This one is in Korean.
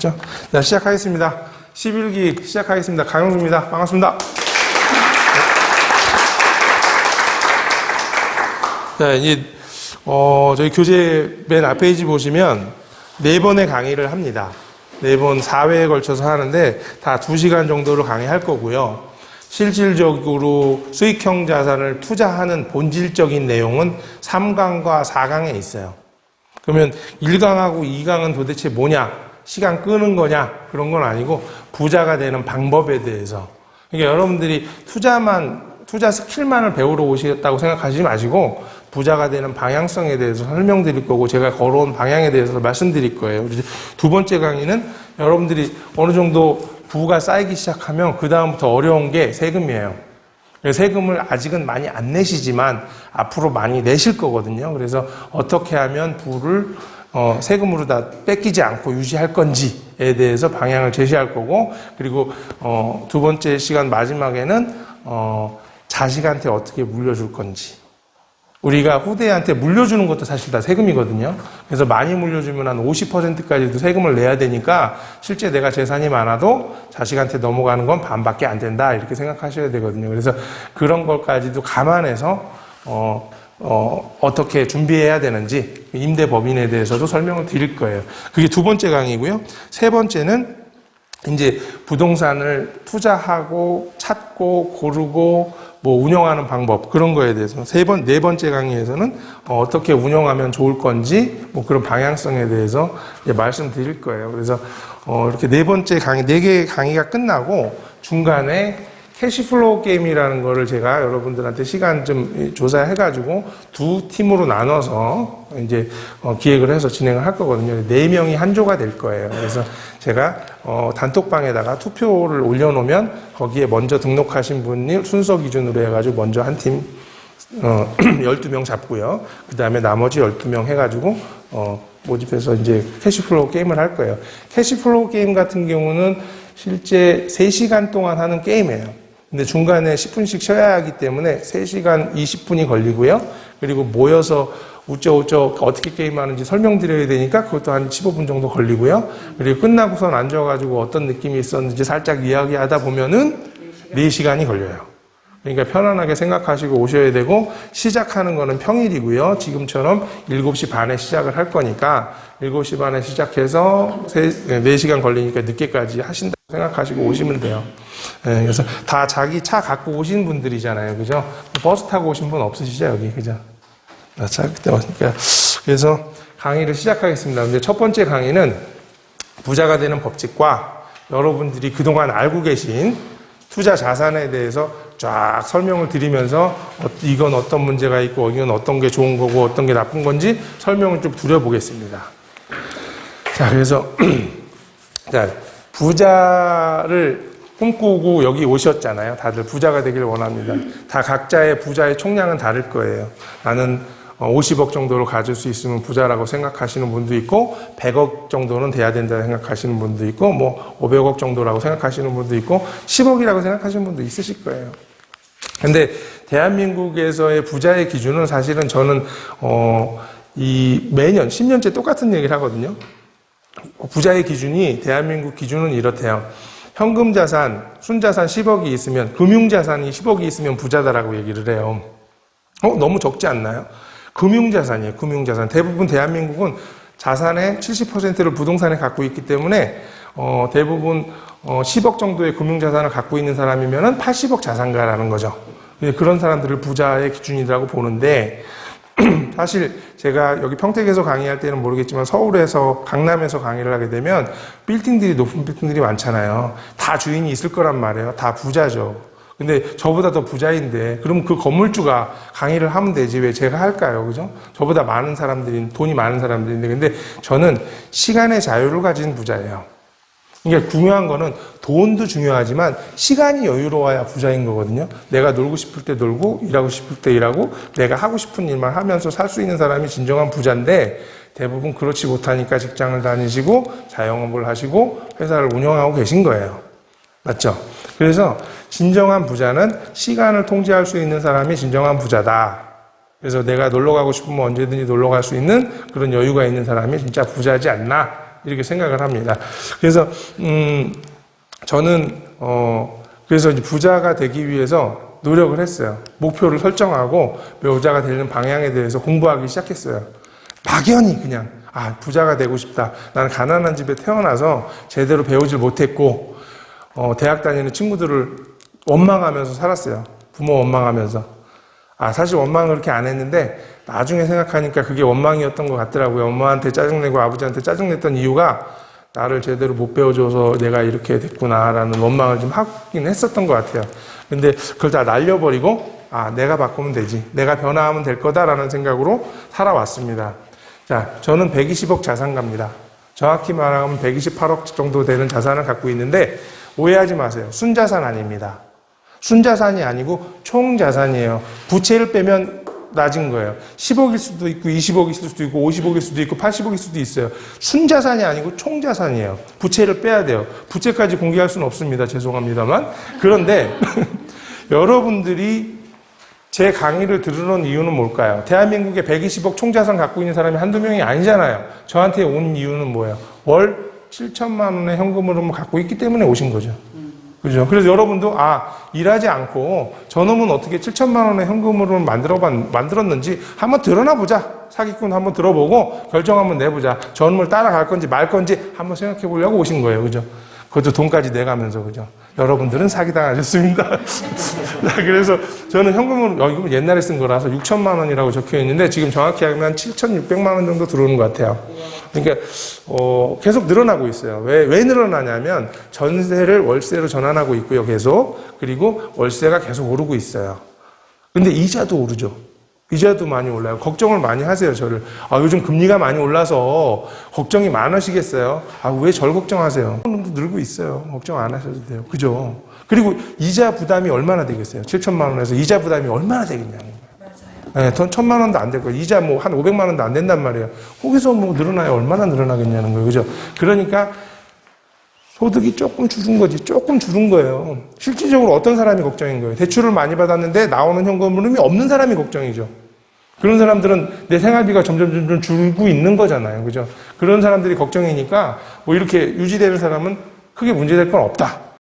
아시겠죠? 자, 시작하겠습니다. 11기 시작하겠습니다. 강영수입니다. 반갑습니다. 자, 이제, 저희 교재 맨 앞페이지 보시면 4번의 강의를 합니다. 4번 4회에 걸쳐서 하는데 다 2시간 정도로 강의할 거고요. 실질적으로 수익형 자산을 투자하는 본질적인 내용은 3강과 4강에 있어요. 그러면 1강하고 2강은 도대체 뭐냐? 시간 끄는 거냐? 그런 건 아니고 부자가 되는 방법에 대해서. 그러니까 여러분들이 투자 스킬만을 배우러 오시겠다고 생각하지 마시고 부자가 되는 방향성에 대해서 설명드릴 거고 제가 걸어온 방향에 대해서 말씀드릴 거예요. 두 번째 강의는 여러분들이 어느 정도 부가 쌓이기 시작하면 그 다음부터 어려운 게 세금이에요. 세금을 아직은 많이 안 내시지만 앞으로 많이 내실 거거든요. 그래서 어떻게 하면 부를 세금으로 다 뺏기지 않고 유지할 건지에 대해서 방향을 제시할 거고, 그리고 두 번째 시간 마지막에는 자식한테 어떻게 물려줄 건지. 우리가 후대한테 물려주는 것도 사실 다 세금이거든요. 그래서 많이 물려주면 한 50%까지도 세금을 내야 되니까 실제 내가 재산이 많아도 자식한테 넘어가는 건 반밖에 안 된다 이렇게 생각하셔야 되거든요. 그래서 그런 것까지도 감안해서 어떻게 준비해야 되는지 임대법인에 대해서도 설명을 드릴 거예요. 그게 두 번째 강의고요. 세 번째는 이제 부동산을 투자하고 찾고 고르고 뭐 운영하는 방법 그런 거에 대해서 네 번째 강의에서는 어떻게 운영하면 좋을 건지 뭐 그런 방향성에 대해서 이제 말씀드릴 거예요. 그래서 이렇게 네 번째 강의 4개의 강의가 끝나고 중간에 캐시플로우 게임이라는 거를 제가 여러분들한테 시간 좀 조사해가지고 두 팀으로 나눠서 이제 기획을 해서 진행을 할 거거든요. 4명이 한 조가 될 거예요. 그래서 제가 단톡방에다가 투표를 올려놓으면 거기에 먼저 등록하신 분이 순서 기준으로 해가지고 먼저 한 팀 12명 잡고요. 그 다음에 나머지 12명 해가지고 모집해서 이제 캐시플로우 게임을 할 거예요. 캐시플로우 게임 같은 경우는 실제 3시간 동안 하는 게임이에요. 근데 중간에 10분씩 쉬어야 하기 때문에 3시간 20분이 걸리고요. 그리고 모여서 우쩌우쩌 어떻게 게임하는지 설명드려야 되니까 그것도 한 15분 정도 걸리고요. 그리고 끝나고선 앉아가지고 어떤 느낌이 있었는지 살짝 이야기하다 보면은 4시간이 걸려요. 그러니까 편안하게 생각하시고 오셔야 되고 시작하는 거는 평일이고요. 지금처럼 7시 반에 시작을 할 거니까 7시 반에 시작해서 4시간 걸리니까 늦게까지 하신다고 생각하시고 오시면 돼요. 네, 그래서 다 자기 차 갖고 오신 분들이잖아요. 그죠? 버스 타고 오신 분 없으시죠? 여기. 그죠? 그러니까 그래서 강의를 시작하겠습니다. 근데 첫 번째 강의는 부자가 되는 법칙과 여러분들이 그동안 알고 계신 투자 자산에 대해서 쫙 설명을 드리면서 이건 어떤 문제가 있고 이건 어떤 게 좋은 거고 어떤 게 나쁜 건지 설명을 좀 드려보겠습니다. 자, 그래서 자, 부자를 꿈꾸고 여기 오셨잖아요. 다들 부자가 되길 원합니다. 다 각자의 부자의 총량은 다를 거예요. 나는 50억 정도로 가질 수 있으면 부자라고 생각하시는 분도 있고 100억 정도는 돼야 된다 생각하시는 분도 있고 뭐 500억 정도라고 생각하시는 분도 있고 10억이라고 생각하시는 분도 있으실 거예요. 근데 대한민국에서의 부자의 기준은 사실은 저는 매년 10년째 똑같은 얘기를 하거든요. 부자의 기준이 대한민국 기준은 이렇대요. 현금 자산, 순자산 10억이 있으면 금융자산이 10억이 있으면 부자다라고 얘기를 해요. 너무 적지 않나요? 금융자산이에요. 금융자산. 대부분 대한민국은 자산의 70%를 부동산에 갖고 있기 때문에 대부분 10억 정도의 금융자산을 갖고 있는 사람이면 80억 자산가라는 거죠. 그런 사람들을 부자의 기준이라고 보는데 사실 제가 여기 평택에서 강의할 때는 모르겠지만 서울에서 강남에서 강의를 하게 되면 빌딩들이 높은 빌딩들이 많잖아요. 다 주인이 있을 거란 말이에요. 다 부자죠. 근데 저보다 더 부자인데 그럼 그 건물주가 강의를 하면 되지 왜 제가 할까요? 그죠? 저보다 많은 사람들이 돈이 많은 사람들인데 근데 저는 시간의 자유를 가진 부자예요. 그러니까 중요한 거는 돈도 중요하지만 시간이 여유로워야 부자인 거거든요. 내가 놀고 싶을 때 놀고 일하고 싶을 때 일하고 내가 하고 싶은 일만 하면서 살 수 있는 사람이 진정한 부자인데 대부분 그렇지 못하니까 직장을 다니시고 자영업을 하시고 회사를 운영하고 계신 거예요. 맞죠? 그래서 진정한 부자는 시간을 통제할 수 있는 사람이 진정한 부자다. 그래서 내가 놀러 가고 싶으면 언제든지 놀러 갈 수 있는 그런 여유가 있는 사람이 진짜 부자지 않나 이렇게 생각을 합니다. 그래서 저는 그래서 이제 부자가 되기 위해서 노력을 했어요. 목표를 설정하고 부자가 되는 방향에 대해서 공부하기 시작했어요. 막연히 그냥 부자가 되고 싶다. 나는 가난한 집에 태어나서 제대로 배우질 못했고 대학 다니는 친구들을 원망하면서 살았어요. 부모 원망하면서. 사실 원망을 그렇게 안 했는데 나중에 생각하니까 그게 원망이었던 것 같더라고요. 엄마한테 짜증내고 아버지한테 짜증냈던 이유가 나를 제대로 못 배워줘서 내가 이렇게 됐구나라는 원망을 좀 하긴 했었던 것 같아요. 근데 그걸 다 날려버리고 내가 바꾸면 되지. 내가 변화하면 될 거다라는 생각으로 살아왔습니다. 자, 저는 120억 자산가입니다. 정확히 말하면 128억 정도 되는 자산을 갖고 있는데 오해하지 마세요. 순자산 아닙니다. 순자산이 아니고 총자산이에요. 부채를 빼면 낮은 거예요. 10억일 수도 있고 20억일 수도 있고 50억일 수도 있고 80억일 수도 있어요. 순자산이 아니고 총자산이에요. 부채를 빼야 돼요. 부채까지 공개할 수는 없습니다. 죄송합니다만. 그런데 여러분들이 제 강의를 들으는 이유는 뭘까요? 대한민국에 120억 총자산 갖고 있는 사람이 한두 명이 아니잖아요. 저한테 온 이유는 뭐예요? 월 7천만 원의 현금으로 갖고 있기 때문에 오신 거죠. 그죠? 그래서 여러분도 일하지 않고 저놈은 어떻게 7천만 원의 현금으로 만들었는지 한번 드러나 보자. 사기꾼 한번 들어보고 결정 한번 내보자. 저놈을 따라갈 건지 말 건지 한번 생각해 보려고 오신 거예요. 그죠? 그것도 돈까지 내가면서. 그죠? 여러분들은 사기당하셨습니다. 그래서 저는 현금으로, 이거 옛날에 쓴 거라서 6천만 원이라고 적혀 있는데 지금 정확히 하면 7,600만 원 정도 들어오는 것 같아요. 그러니까, 계속 늘어나고 있어요. 왜 늘어나냐면 전세를 월세로 전환하고 있고요. 계속. 그리고 월세가 계속 오르고 있어요. 근데 이자도 오르죠. 이자도 많이 올라요. 걱정을 많이 하세요, 저를. 요즘 금리가 많이 올라서 걱정이 많으시겠어요? 왜 절 걱정하세요? 늘고 있어요. 걱정 안 하셔도 돼요. 그죠? 그리고 이자 부담이 얼마나 되겠어요? 7천만 원에서 이자 부담이 얼마나 되겠냐는 거예요. 맞아요. 네, 돈 1,000만 원도 안 될 거예요. 이자 한 500만 원도 안 된단 말이에요. 거기서 늘어나요? 얼마나 늘어나겠냐는 거예요. 그죠? 그러니까 소득이 조금 줄은 거지. 조금 줄은 거예요. 실질적으로 어떤 사람이 걱정인 거예요? 대출을 많이 받았는데 나오는 현금 흐름이 없는 사람이 걱정이죠. 그런 사람들은 내 생활비가 점점 줄고 있는 거잖아요. 그죠? 그런 사람들이 걱정이니까 이렇게 유지되는 사람은 크게 문제될 건 없다.